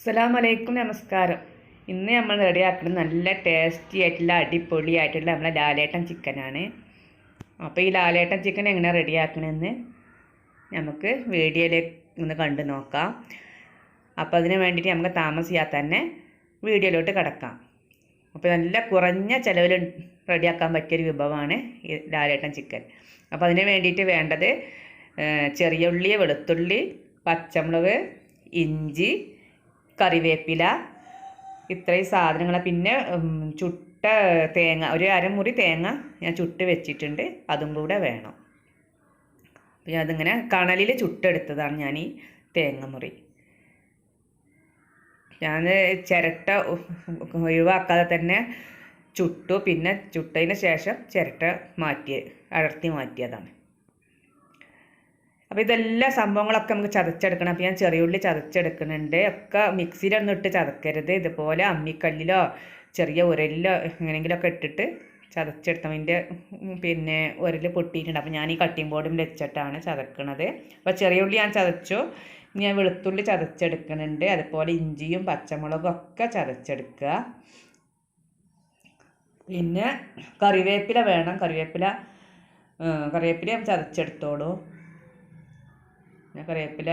അസ്സലാമു അലൈക്കും, നമസ്കാരം. ഇന്ന് നമ്മൾ റെഡിയാക്കുന്നത് നല്ല ടേസ്റ്റി ആയിട്ടുള്ള അടിപൊളിയായിട്ടുള്ള നമ്മളെ ലാലേട്ടൻ ചിക്കനാണ്. അപ്പോൾ ഈ ലാലേട്ടൻ ചിക്കൻ എങ്ങനെ റെഡിയാക്കണമെന്ന് നമുക്ക് വീഡിയോയിലേക്ക് ഒന്ന് കണ്ടു നോക്കാം. അപ്പോൾ അതിന് വേണ്ടിയിട്ട് നമുക്ക് താമസിയാതെ തന്നെ വീഡിയോയിലോട്ട് കിടക്കാം. അപ്പോൾ നല്ല കുറഞ്ഞ ചിലവിൽ റെഡിയാക്കാൻ പറ്റിയൊരു വിഭവമാണ് ഈ ലാലേട്ടൻ ചിക്കൻ. അപ്പോൾ അതിന് വേണ്ടിയിട്ട് വേണ്ടത് ചെറിയ ഉള്ളി, വെളുത്തുള്ളി, പച്ചമുളക്, ഇഞ്ചി, കറിവേപ്പില, ഇത്രയും സാധനങ്ങൾ. പിന്നെ ചുട്ട തേങ്ങ, ഒരു അരമുറി തേങ്ങ ഞാൻ ചുട്ട് വെച്ചിട്ടുണ്ട്, അതും കൂടെ വേണം. അപ്പോൾ അതിങ്ങനെ കണലിൽ ചുട്ടെടുത്തതാണ് ഞാൻ ഈ തേങ്ങ മുറി. ഞാൻ ചിരട്ട ഒഴിവാക്കാതെ തന്നെ ചുട്ടു. പിന്നെ ചുട്ടതിന് ശേഷം ചിരട്ട അടർത്തി മാറ്റിയതാണ്. അപ്പോൾ ഇതെല്ലാ സംഭവങ്ങളൊക്കെ നമുക്ക് ചതച്ചെടുക്കണം. അപ്പോൾ ഞാൻ ചെറിയ ഉള്ളി ചതച്ചെടുക്കുന്നുണ്ട്. ഒക്കെ മിക്സിയിലൊന്നും ഇട്ട് ചതക്കരുത്. ഇതുപോലെ അമ്മിക്കല്ലിലോ ചെറിയ ഉരലിലോ എങ്ങനെയെങ്കിലുമൊക്കെ ഇട്ടിട്ട് ചതച്ചെടുത്താൽ അതിൻ്റെ പിന്നെ ഉരൽ പൊട്ടിയിട്ടുണ്ട്. അപ്പോൾ ഞാൻ ഈ കട്ടിംഗ് ബോർഡിൽ വെച്ചിട്ടാണ് ചതക്കണത്. അപ്പോൾ ചെറിയ ഉള്ളി ഞാൻ ചതച്ചു. ഞാൻ വെളുത്തുള്ളി ചതച്ചെടുക്കുന്നുണ്ട്. അതുപോലെ ഇഞ്ചിയും പച്ചമുളകും ഒക്കെ ചതച്ചെടുക്കുക. പിന്നെ കറിവേപ്പില വേണം. കറിവേപ്പില ഞാൻ ചതച്ചെടുത്തോളൂ. ഞാൻ കറിവേപ്പില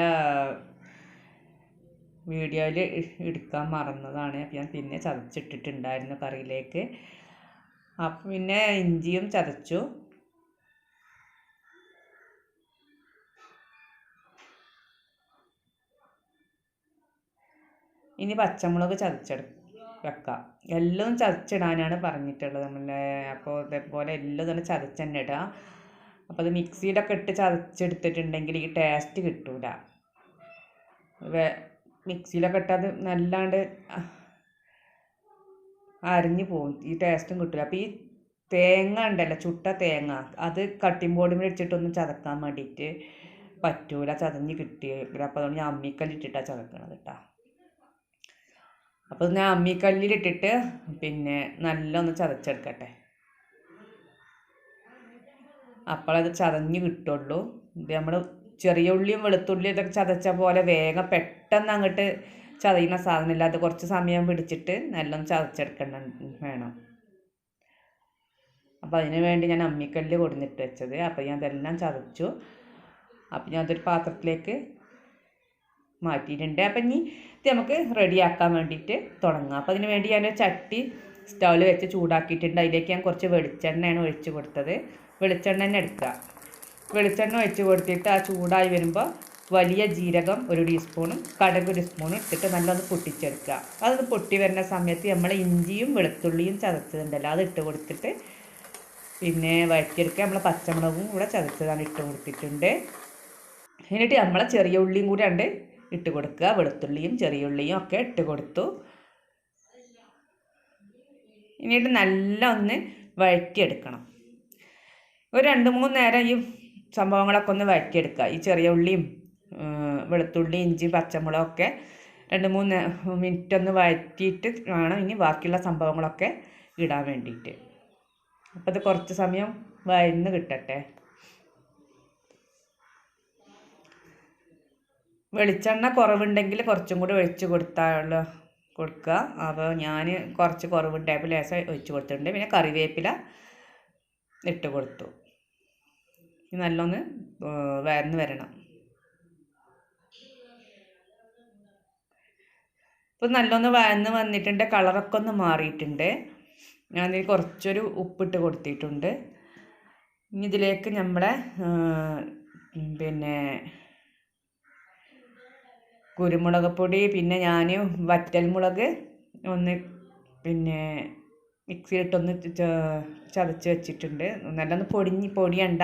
വീഡിയോയിൽ എടുക്കാൻ മറന്നതാണ്. അപ്പോൾ ഞാൻ പിന്നെ ചതച്ചിട്ടിട്ടുണ്ടായിരുന്നു കറിയിലേക്ക്. അപ്പം പിന്നെ ഇഞ്ചിയും ചതച്ചു. ഇനി പച്ചമുളക് വെക്കാം. എല്ലാം ചതച്ചിടാനാണ് പറഞ്ഞിട്ടുള്ളത് നമ്മളെ. അപ്പോൾ ഇതേപോലെ എല്ലാം തന്നെ ചതച്ച് തന്നെ ഇടുക. അപ്പോൾ അത് മിക്സിയിലൊക്കെ ഇട്ട് ചതച്ചെടുത്തിട്ടുണ്ടെങ്കിൽ ഈ ടേസ്റ്റ് കിട്ടൂല. മിക്സിയിലൊക്കെ ഇട്ടത് നല്ലാണ്ട് അരിഞ്ഞു പോകും, ഈ ടേസ്റ്റും കിട്ടില്ല. അപ്പോൾ ഈ തേങ്ങ ഉണ്ടല്ലോ, ചുട്ട തേങ്ങ, അത് കട്ടിംഗ് ബോർഡിൽ വെച്ചിട്ടൊന്നും ചതക്കാൻ വേണ്ടിയിട്ട് പറ്റൂല, ചതഞ്ഞ് കിട്ടിയില്ല. അപ്പോൾ അതുകൊണ്ട് ഞാൻ അമ്മിക്കല്ലിട്ടിട്ടാണ് ചതക്കണത് കേട്ടോ. അപ്പോൾ ഞാൻ അമ്മിക്കല്ലിലിട്ടിട്ട് പിന്നെ നല്ലൊന്ന് ചതച്ചെടുക്കട്ടെ. അപ്പോഴത് ചതഞ്ഞ് കിട്ടുള്ളൂ. ഇത് നമ്മൾ ചെറിയ ഉള്ളിയും വെളുത്തുള്ളിയും ഇതൊക്കെ ചതച്ച പോലെ വേഗം പെട്ടെന്ന് അങ്ങോട്ട് ചതയുന്ന സാധനമില്ല. അത് കുറച്ച് സമയം പിടിച്ചിട്ട് നല്ലോണം ചതച്ചെടുക്കേണ്ട വേണം. അപ്പോൾ അതിന് വേണ്ടി ഞാൻ അമ്മിക്കല്ല് കൊടുന്നിട്ട് വെച്ചത്. അപ്പോൾ ഞാൻ അതെല്ലാം ചതച്ചു. അപ്പോൾ ഞാൻ അതൊരു പാത്രത്തിലേക്ക് മാറ്റിയിട്ടുണ്ട്. അപ്പം ഇനി ഇത് നമുക്ക് റെഡിയാക്കാൻ വേണ്ടിയിട്ട് തുടങ്ങാം. അപ്പോൾ അതിന് വേണ്ടി ഞാൻ ചട്ടി സ്റ്റൗവിൽ വെച്ച് ചൂടാക്കിയിട്ടുണ്ട്. അതിലേക്ക് ഞാൻ കുറച്ച് വെളിച്ചെണ്ണയാണ് ഒഴിച്ച് കൊടുത്തത്. വെളിച്ചെണ്ണ തന്നെ എടുക്കുക. വെളിച്ചെണ്ണ ഒഴിച്ച് കൊടുത്തിട്ട് ആ ചൂടായി വരുമ്പോൾ വലിയ ജീരകം 1 ടീസ്പൂണും കടുക് 1 സ്പൂണും ഇട്ടിട്ട് നല്ലൊന്ന് പൊട്ടിച്ചെടുക്കുക. അതൊന്ന് പൊട്ടി വരുന്ന സമയത്ത് നമ്മൾ ഇഞ്ചിയും വെളുത്തുള്ളിയും ചതച്ചതുണ്ടല്ലോ അത് ഇട്ട് കൊടുത്തിട്ട് പിന്നെ വഴറ്റിയെടുക്കുക. നമ്മൾ പച്ചമുളകും കൂടെ ചതച്ചതാണ് ഇട്ട് കൊടുത്തിട്ടുണ്ട്. എന്നിട്ട് നമ്മളെ ചെറിയ ഉള്ളിയും കൂടെ ഉണ്ട് ഇട്ട് കൊടുക്കുക. വെളുത്തുള്ളിയും ചെറിയ ഉള്ളിയും ഒക്കെ ഇട്ട് കൊടുത്തു. എന്നിട്ട് നല്ല ഒന്ന് വഴറ്റിയെടുക്കണം. ഒരു 2-3 നേരം ഈ സംഭവങ്ങളൊക്കെ ഒന്ന് വഴറ്റിയെടുക്കുക. ഈ ചെറിയ ഉള്ളിയും വെളുത്തുള്ളി, ഇഞ്ചി, പച്ചമുളകൊക്കെ 2-3 മിനിറ്റ് ഒന്ന് വഴറ്റിയിട്ട് വേണം ഇനി ബാക്കിയുള്ള സംഭവങ്ങളൊക്കെ ഇടാൻ വേണ്ടിയിട്ട്. അപ്പോൾ അത് കുറച്ച് സമയം വഴന്ന് കിട്ടട്ടെ. വെളിച്ചെണ്ണ കുറവുണ്ടെങ്കിൽ കുറച്ചും കൂടി ഒഴിച്ച് കൊടുക്കുക. അപ്പോൾ ഞാൻ കുറച്ച് കുറവുണ്ടായപ്പോൾ ലേശം ഒഴിച്ച് കൊടുത്തിട്ടുണ്ട്. പിന്നെ കറിവേപ്പില ഇട്ട് കൊടുത്തു. നല്ലൊന്ന് വഴന്ന് വരണം. ഇപ്പോൾ നല്ലൊന്ന് വഴന്ന് വന്നിട്ടുണ്ട്. കളറൊക്കെ ഒന്ന് മാറിയിട്ടുണ്ട്. ഞാനിതിൽ കുറച്ചൊരു ഉപ്പിട്ട് കൊടുത്തിട്ടുണ്ട്. ഇനി ഇതിലേക്ക് നമ്മളെ പിന്നെ കുരുമുളക് പൊടി, പിന്നെ ഞാൻ വറ്റൽമുളക് ഒന്ന് പിന്നെ മിക്സിയിലിട്ടൊന്ന് ചതച്ച് വെച്ചിട്ടുണ്ട്. നല്ലൊന്ന് പൊടിയണ്ട,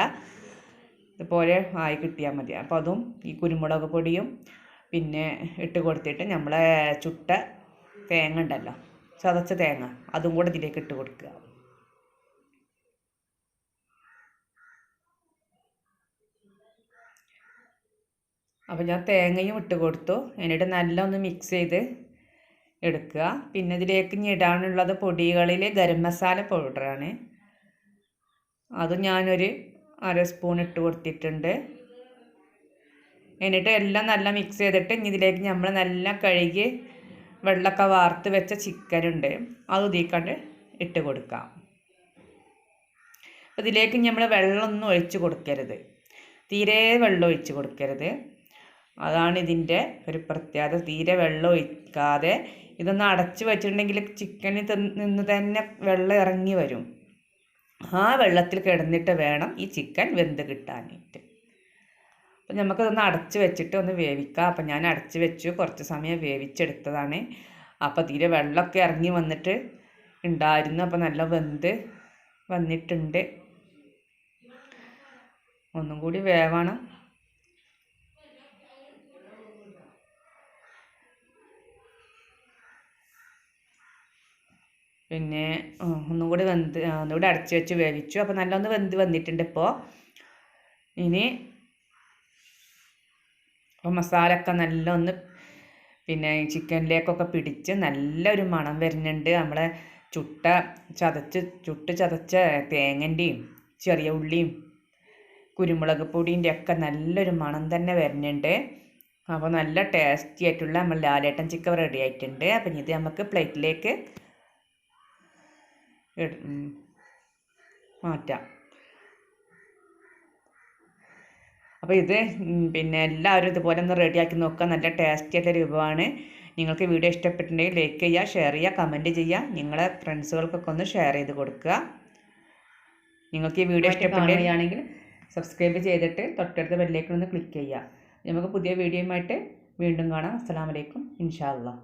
ഇതുപോലെ ആയി കിട്ടിയാൽ മതി. അപ്പോൾ അതും ഈ കുരുമുളക് പൊടിയും പിന്നെ ഇട്ട് കൊടുത്തിട്ട് നമ്മളെ ചുട്ട തേങ്ങ ഉണ്ടല്ലോ, ചതച്ച തേങ്ങ, അതും കൂടെ ഇതിലേക്ക് ഇട്ട് കൊടുക്കുക. അപ്പോൾ ഞാൻ തേങ്ങയും ഇട്ട് കൊടുത്തു. എന്നിട്ട് നല്ല ഒന്ന് മിക്സ് ചെയ്ത് എടുക്കുക. പിന്നെ ഇതിലേക്ക് ഇനി ഇടാനുള്ളത് പൊടികളിൽ ഗരം മസാല പൗഡറാണ്. അത് ഞാനൊരു 1/2 സ്പൂൺ ഇട്ട് കൊടുത്തിട്ടുണ്ട്. എന്നിട്ട് എല്ലാം നല്ല മിക്സ് ചെയ്തിട്ട് ഇതിലേക്ക് നമ്മൾ നല്ല കഴുകി വെള്ളമൊക്കെ വാർത്ത് വെച്ച ചിക്കനുണ്ട്, അത് ഇതിക്കണ്ട് ഇട്ട് കൊടുക്കാം. ഇതിലേക്ക് നമ്മൾ വെള്ളമൊന്നും ഒഴിച്ച് കൊടുക്കരുത്, തീരെ വെള്ളം ഒഴിച്ച് കൊടുക്കരുത്. അതാണ് ഇതിൻ്റെ ഒരു പ്രത്യേകത. തീരെ വെള്ളം ഒഴിക്കാതെ ഇതൊന്ന് അടച്ച് വെച്ചിട്ടുണ്ടെങ്കിൽ ചിക്കനിൽ നിന്ന് തന്നെ വെള്ളം ഇറങ്ങി വരും. ആ വെള്ളത്തിൽ കിടന്നിട്ട് വേണം ഈ ചിക്കൻ വെന്ത് കിട്ടാനായിട്ട്. അപ്പം നമുക്കതൊന്ന് അടച്ച് വെച്ചിട്ട് ഒന്ന് വേവിക്കാം. അപ്പം ഞാൻ അടച്ച് വെച്ചു, കുറച്ച് സമയം വേവിച്ചെടുത്തതാണ്. അപ്പോൾ തീരെ വെള്ളമൊക്കെ ഇറങ്ങി വന്നിട്ട് ഉണ്ടായിരുന്നു. അപ്പോൾ നല്ല വെന്ത് വന്നിട്ടുണ്ട്. ഒന്നും കൂടി വേവണം. പിന്നെ ഒന്നും കൂടി ഒന്നുകൂടി അടച്ച് വെച്ച് വേവിച്ചു. അപ്പോൾ നല്ലൊന്ന് വെന്ത് വന്നിട്ടുണ്ട്. ഇനി മസാലയൊക്കെ നല്ല ഒന്ന് പിന്നെ ചിക്കനിലേക്കൊക്കെ പിടിച്ച് നല്ലൊരു മണം വരുന്നുണ്ട്. നമ്മളെ ചുട്ട് ചതച്ച തേങ്ങൻ്റെയും ചെറിയ ഉള്ളിയും കുരുമുളക് പൊടിൻ്റെ ഒക്കെ നല്ലൊരു മണം തന്നെ വരുന്നുണ്ട്. അപ്പോൾ നല്ല ടേസ്റ്റി ആയിട്ടുള്ള നമ്മൾ ലാലേട്ടൻ ചിക്കൻ റെഡി ആയിട്ടുണ്ട്. അപ്പം ഇത് നമുക്ക് പ്ലേറ്റിലേക്ക് മാറ്റാം. അപ്പോൾ ഇത് പിന്നെ എല്ലാവരും ഇതുപോലെ ഒന്ന് റെഡിയാക്കി നോക്കുക. നല്ല ടേസ്റ്റി ആയിട്ടുള്ള വിഭവമാണ്. നിങ്ങൾക്ക് വീഡിയോ ഇഷ്ടപ്പെട്ടിട്ടുണ്ടെങ്കിൽ ലൈക്ക് ചെയ്യുക, ഷെയർ ചെയ്യുക, കമൻറ്റ് ചെയ്യുക. നിങ്ങളെ ഫ്രണ്ട്സുകൾക്കൊക്കെ ഒന്ന് ഷെയർ ചെയ്ത് കൊടുക്കുക. നിങ്ങൾക്ക് ഈ വീഡിയോ ഇഷ്ടപ്പെടുകയാണെങ്കിൽ സബ്സ്ക്രൈബ് ചെയ്തിട്ട് തൊട്ടടുത്ത ബെല്ലിലേക്കൊന്ന് ക്ലിക്ക് ചെയ്യുക. നമുക്ക് പുതിയ വീഡിയോയുമായിട്ട് വീണ്ടും കാണാം. അസ്സലാമു അലൈക്കും. ഇൻഷാ അല്ലാഹ്.